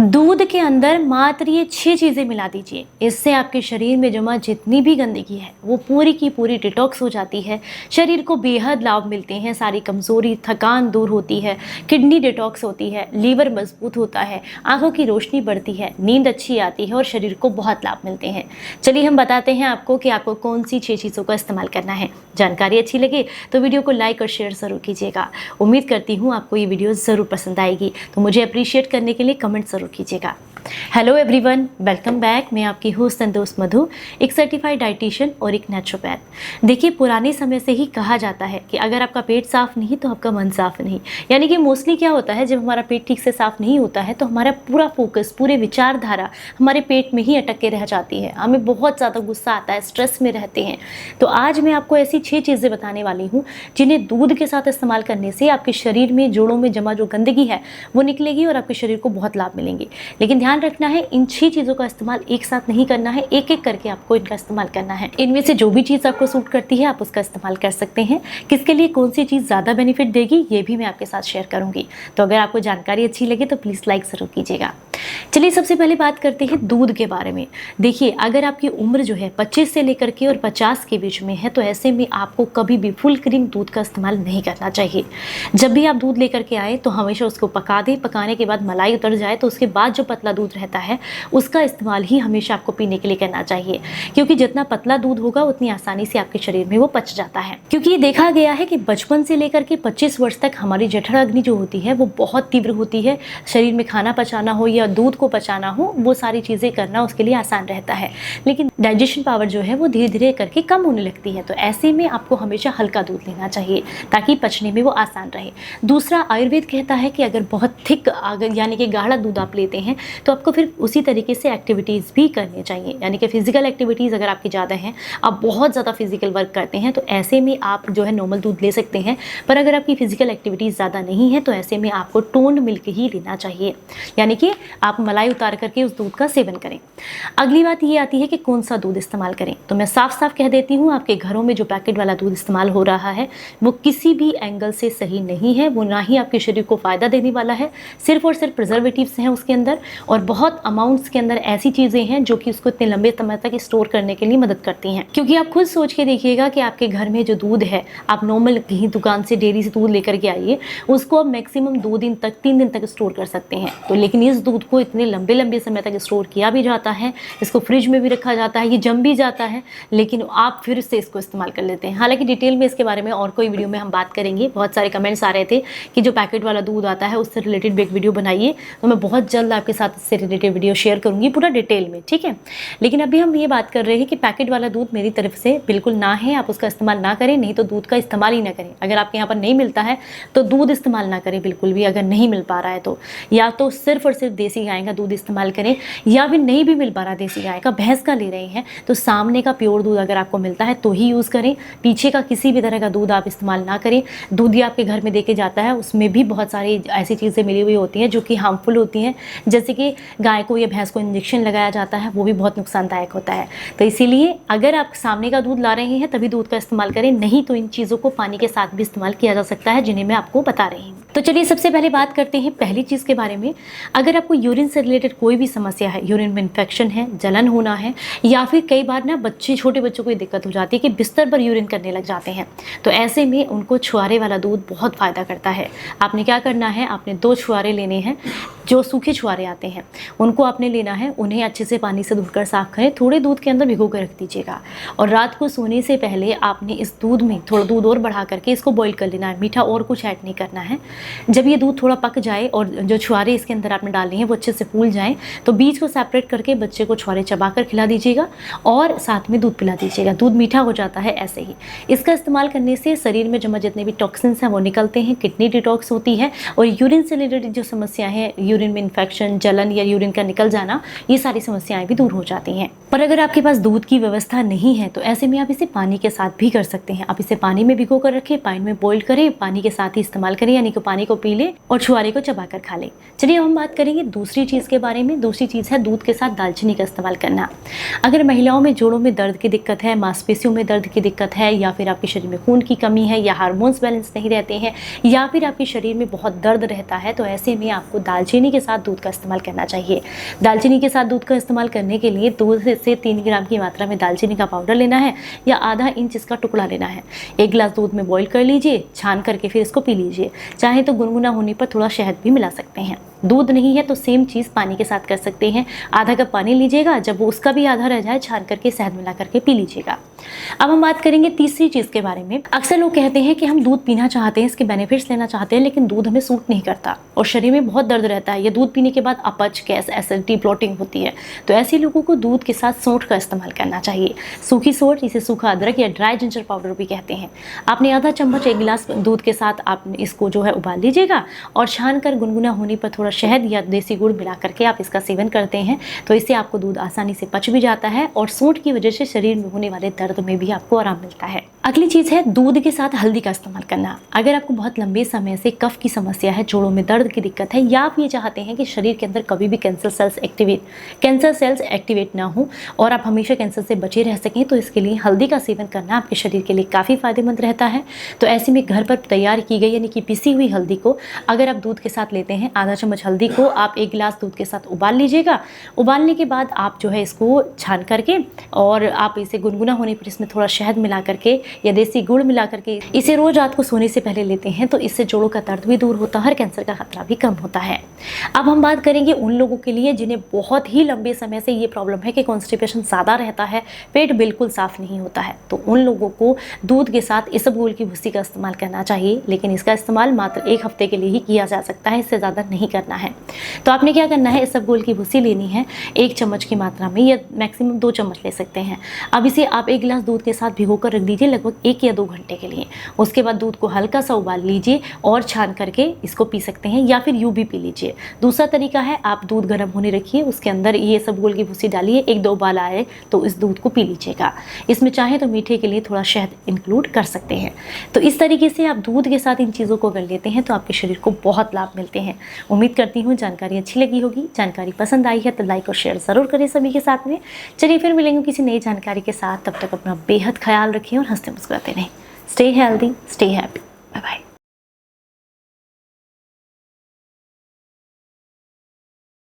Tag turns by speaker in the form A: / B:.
A: दूध के अंदर मात्र ये 6 चीज़ें मिला दीजिए। इससे आपके शरीर में जमा जितनी भी गंदगी है वो पूरी की पूरी डिटॉक्स हो जाती है। शरीर को बेहद लाभ मिलते हैं, सारी कमज़ोरी थकान दूर होती है, किडनी डिटॉक्स होती है, लीवर मजबूत होता है, आंखों की रोशनी बढ़ती है, नींद अच्छी आती है और शरीर को बहुत लाभ मिलते हैं। चलिए हम बताते हैं आपको कि आपको कौन सी 6 चीज़ों का इस्तेमाल करना है। जानकारी अच्छी लगे तो वीडियो को लाइक और शेयर ज़रूर कीजिएगा। उम्मीद करती हूँ आपको ये वीडियो ज़रूर पसंद आएगी, तो मुझे अप्रिशिएट करने के लिए कमेंट ज़रूर कीजिएगा। Hello everyone, welcome back. मैं आपकी होस्ट एंड दोस्त मधु, एक सर्टिफाइड डाइटिशियन और एक नेचुरोपैथ। देखिए, पुराने समय से ही कहा जाता है कि अगर आपका पेट साफ नहीं तो आपका मन साफ नहीं। यानी कि मोस्टली क्या होता है, जब हमारा पेट ठीक से साफ नहीं होता है तो हमारा पूरा फोकस, पूरे विचारधारा हमारे पेट में ही अटक के रह जाती है। हमें बहुत ज़्यादा गुस्सा आता है, स्ट्रेस में रहते हैं। तो आज मैं आपको ऐसी 6 चीज़ें बताने वाली हूँ जिन्हें दूध के साथ इस्तेमाल करने से आपके शरीर में जोड़ों में जमा जो गंदगी है वो निकलेगी और आपके शरीर को बहुत लाभ मिलेंगे। लेकिन ध्यान रखना है, इन 6 चीज़ों का इस्तेमाल एक साथ नहीं करना है, एक एक करके आपको इनका इस्तेमाल करना है। इनमें से जो भी चीज़ आपको सूट करती है आप उसका इस्तेमाल कर सकते हैं। किसके लिए कौन सी चीज़ ज़्यादा बेनिफिट देगी ये भी मैं आपके साथ शेयर करूंगी। तो अगर आपको जानकारी अच्छी लगे तो प्लीज़ लाइक ज़रूर कीजिएगा। चलिए सबसे पहले बात करते हैं दूध के बारे में। देखिए, अगर आपकी उम्र जो है 25 से लेकर के और 50 के बीच में है तो ऐसे में आपको कभी भी फुल क्रीम दूध का इस्तेमाल नहीं करना चाहिए। जब भी आप दूध लेकर के आए तो हमेशा उसको पका दें। पकाने के बाद मलाई उतर जाए तो उसके बाद जो पतला दूध रहता है उसका इस्तेमाल ही हमेशा आपको पीने के लिए करना चाहिए, क्योंकि जितना पतला दूध होगा उतनी आसानी से आपके शरीर में वो पच जाता है। क्योंकि ये देखा गया है कि बचपन से लेकर के 25 वर्ष तक हमारी जठराग्नि जो होती है वो बहुत तीव्र होती है। शरीर में खाना पचाना हो या दूध को पचाना हो, वो सारी चीज़ें करना उसके लिए आसान रहता है। लेकिन डाइजेशन पावर जो है वो धीरे धीरे करके कम होने लगती है। तो ऐसे में आपको हमेशा हल्का दूध लेना चाहिए ताकि पचने में वो आसान रहे। दूसरा, आयुर्वेद कहता है कि अगर बहुत थिक यानी कि गाढ़ा दूध आप लेते हैं तो आपको फिर उसी तरीके से एक्टिविटीज़ भी करनी चाहिए। यानी कि फिजिकल एक्टिविटीज़ अगर आपकी ज़्यादा हैं, आप बहुत ज़्यादा फिजिकल वर्क करते हैं, तो ऐसे में आप जो है नॉर्मल दूध ले सकते हैं। पर अगर आपकी फिजिकल एक्टिविटीज़ ज़्यादा नहीं है तो ऐसे में आपको टोन्ड मिल्क ही लेना चाहिए, यानी कि आप मलाई उतार करके उस दूध का सेवन करें। अगली बात ये आती है कि कौन सा दूध इस्तेमाल करें। तो मैं साफ साफ कह देती हूँ, आपके घरों में जो पैकेट वाला दूध इस्तेमाल हो रहा है वो किसी भी एंगल से सही नहीं है। वो ना ही आपके शरीर को फ़ायदा देने वाला है, सिर्फ और सिर्फ प्रिजर्वेटिव्स हैं उसके अंदर, और बहुत अमाउंट्स के अंदर ऐसी चीज़ें हैं जो कि उसको इतने लंबे समय तक स्टोर करने के लिए मदद करती हैं। क्योंकि आप खुद सोच के देखिएगा कि आपके घर में जो दूध है, आप नॉर्मल कहीं दुकान से, डेयरी से दूध लेकर के आइए, उसको आप मैक्सिमम 2 दिन तक, 3 दिन तक स्टोर कर सकते हैं। तो लेकिन इस दूध को इतने लंबे लंबे समय तक स्टोर किया भी जाता है, इसको फ्रिज में भी रखा जाता है, ये जम भी जाता है, लेकिन आप फिर से इसको इस्तेमाल कर लेते हैं। हालांकि डिटेल में इसके बारे में और कोई वीडियो में हम बात करेंगे। बहुत सारे कमेंट्स आ रहे थे कि जो पैकेट वाला दूध आता है उससे रिलेटेड भी एक वीडियो बनाइए, तो मैं बहुत जल्द आपके साथ इससे रिलेटेड वीडियो शेयर करूंगी पूरा डिटेल में, ठीक है। लेकिन अभी हम ये बात कर रहे हैं कि पैकेट वाला दूध मेरी तरफ से बिल्कुल ना है, आप उसका इस्तेमाल ना करें, नहीं तो दूध का इस्तेमाल ही ना करें। अगर आपके यहाँ पर नहीं मिलता है तो दूध इस्तेमाल ना करें बिल्कुल भी। अगर नहीं मिल पा रहा है तो या तो सिर्फ और सिर्फ देसी गाय का दूध इस्तेमाल करें, या फिर नहीं भी मिल पा रहा देसी गाय का, भैंस का ले रहे हैं तो सामने का प्योर दूध अगर आपको मिलता है तो ही यूज़ करें। पीछे का किसी भी तरह का दूध आप इस्तेमाल ना करें। दूध ही आपके घर में देके जाता है, उसमें भी बहुत सारी ऐसी चीज़ें मिली हुई होती हैं जो कि हार्मफुल होती हैं, जैसे कि गाय को या भैंस को इंजेक्शन लगाया जाता है, वो भी बहुत नुकसानदायक होता है। तो इसीलिए अगर आप सामने का दूध ला रहे हैं तभी दूध का इस्तेमाल करें, नहीं तो इन चीज़ों को पानी के साथ भी इस्तेमाल किया जा सकता है, जिन्हें मैं आपको बता रही हूँ। तो चलिए सबसे पहले बात करते हैं पहली चीज़ के बारे में। अगर आपको यूरिन से रिलेटेड कोई भी समस्या है, यूरिन में इन्फेक्शन है, जलन होना है, या फिर कई बार ना छोटे बच्चों को ये दिक्कत हो जाती है कि बिस्तर पर यूरिन करने लग जाते हैं, तो ऐसे में उनको छुहारे वाला दूध बहुत फ़ायदा करता है। आपने क्या करना है, आपने 2 छुहारे लेने हैं, जो सूखे छुहारे आते हैं उनको आपने लेना है। उन्हें अच्छे से पानी से धुलकर साफ करें, थोड़े दूध के अंदर भिगो कर रख दीजिएगा, और रात को सोने से पहले आपने इस दूध में थोड़ा दूध और बढ़ा करके इसको बॉईल कर लेना है। मीठा और कुछ ऐड नहीं करना है। जब ये दूध थोड़ा पक जाए और जो छुहारे इसके अंदर आपने डालने हैं वो अच्छे से फूल जाएं, तो बीज को सेपरेट करके बच्चे को छुहारे चबाकर खिला दीजिएगा और साथ में दूध पिला दीजिएगा। दूध मीठा हो जाता है ऐसे ही। इसका इस्तेमाल करने से शरीर में जमा जितने भी टॉक्सिन्स हैं वो निकलते हैं, किडनी डिटॉक्स होती है, और यूरिन से रिलेटेड जो समस्या है, यूरिन में इन्फेक्शन, जलन या यूरिन का निकल जाना, ये सारी समस्याएं भी दूर हो जाती हैं। पर अगर आपके पास दूध की व्यवस्था नहीं है तो ऐसे में आप इसे पानी के साथ भी कर सकते हैं। आप इसे पानी में भिगो कर रखें, पानी में बॉईल करें, पानी के साथ ही इस्तेमाल करें, यानी कि पानी को पी लें और छुआरे को चबाकर खा लें। चलिए अब हम बात करेंगे दूसरी चीज़ के बारे में। दूसरी चीज़ है दूध के साथ दालचीनी का इस्तेमाल करना। अगर महिलाओं में जोड़ों में दर्द की दिक्कत है, मांसपेशियों में दर्द की दिक्कत है, या फिर आपके शरीर में खून की कमी है, या हार्मोन्स बैलेंस नहीं रहते हैं, या फिर आपके शरीर में बहुत दर्द रहता है, तो ऐसे में आपको दालचीनी के साथ दूध का इस्तेमाल करना चाहिए। दालचीनी के साथ दूध का इस्तेमाल करने के लिए 2 से 3 ग्राम की मात्रा में दालचीनी का पाउडर लेना है या आधा इंच इसका टुकड़ा लेना है। 1 गिलास दूध में बॉईल कर लीजिए, छान करके फिर इसको पी लीजिए। चाहे तो गुनगुना होने पर थोड़ा शहद भी मिला सकते हैं। दूध नहीं है तो सेम चीज़ पानी के साथ कर सकते हैं। आधा कप पानी लीजिएगा, जब वो उसका भी आधा रह जाए छान करके शहद मिला करके पी लीजिएगा। अब हम बात करेंगे तीसरी चीज़ के बारे में। अक्सर लोग कहते हैं कि हम दूध पीना चाहते हैं, इसके बेनिफिट्स लेना चाहते हैं, लेकिन दूध हमें सूट नहीं करता और शरीर में बहुत दर्द रहता है, या दूध पीने के बाद अपच, गैस, एसिडिटी, ब्लोटिंग होती है। तो ऐसे लोगों को दूध के साथ सौंठ का इस्तेमाल करना चाहिए। सूखी सौंठ, इसे सूखा अदरक या ड्राई जिंजर पाउडर भी कहते हैं। आपने आधा चम्मच 1 गिलास दूध के साथ आप इसको जो है उबाल लीजिएगा और छान कर गुनगुना होने पर थोड़ा शहद या देसी गुड़ मिला करके आप इसका सेवन करते हैं तो इससे आपको दूध आसानी से पच भी जाता है और सौंठ की वजह से शरीर में होने वाले दर्द में भी आपको आराम मिलता है। अगली चीज़ है दूध के साथ हल्दी का इस्तेमाल करना। अगर आपको बहुत लंबे समय से कफ की समस्या है, जोड़ों में दर्द की दिक्कत है, या आप ये चाहते हैं कि शरीर के अंदर कभी भी कैंसर सेल्स एक्टिवेट ना हो और आप हमेशा कैंसर से बचे रह सकें, तो इसके लिए हल्दी का सेवन करना आपके शरीर के लिए काफ़ी फायदेमंद रहता है। तो ऐसे में घर पर तैयार की गई यानी कि पिसी हुई हल्दी को अगर आप दूध के साथ लेते हैं, आधा चम्मच हल्दी को आप 1 गिलास दूध के साथ उबाल लीजिएगा। उबालने के बाद आप जो है इसको छान करके और आप इसे गुनगुना होने पर इसमें थोड़ा शहद मिला करके या देसी गुड़ मिला करके इसे रोज रात को सोने से पहले लेते हैं तो इससे जोड़ों का दर्द भी दूर होता है और कैंसर का खतरा भी कम होता है। अब हम बात करेंगे उन लोगों के लिए जिन्हें बहुत ही लंबे समय से ये प्रॉब्लम है कि कॉन्स्टिपेशन ज़्यादा रहता है, पेट बिल्कुल साफ नहीं होता है, तो उन लोगों को दूध के साथ इसबगोल की भूसी का इस्तेमाल करना चाहिए, लेकिन इसका इस्तेमाल मात्र 1 हफ्ते के लिए ही किया जा सकता है, इससे ज़्यादा नहीं करना है। तो आपने क्या करना है, इसबगोल की भूसी लेनी है 1 चम्मच की मात्रा में या मैक्सिमम 2 चम्मच ले सकते हैं। अब इसे आप 1 गिलास दूध के साथ भिगो कर रख दीजिए लगभग 1 या 2 घंटे के लिए। उसके बाद दूध को हल्का सा उबाल लीजिए और छान करके इसको पी सकते हैं या फिर यूं भी पी लीजिए। दूसरा तरीका है, आप दूध गर्म होने रखिए, उसके अंदर ये इसबगोल की भूसी डालिए, 1-2 उबाल आए तो इस दूध को पी लीजिएगा। इसमें चाहे तो मीठे के लिए थोड़ा शहद इंक्लूड कर सकते हैं। तो इस तरीके से आप दूध के साथ इन चीज़ों को कर लेते हैं तो आपके शरीर को बहुत लाभ मिलते हैं। उम्मीद करती हूँ जानकारी अच्छी लगी होगी। जानकारी पसंद आई है तो लाइक और शेयर ज़रूर करें सभी के साथ में। चलिए फिर मिलेंगे किसी नई जानकारी के साथ, तब तक अपना बेहद ख्याल रखें और हंसते मुस्कुराते रहें। Stay healthy, stay happy, bye bye.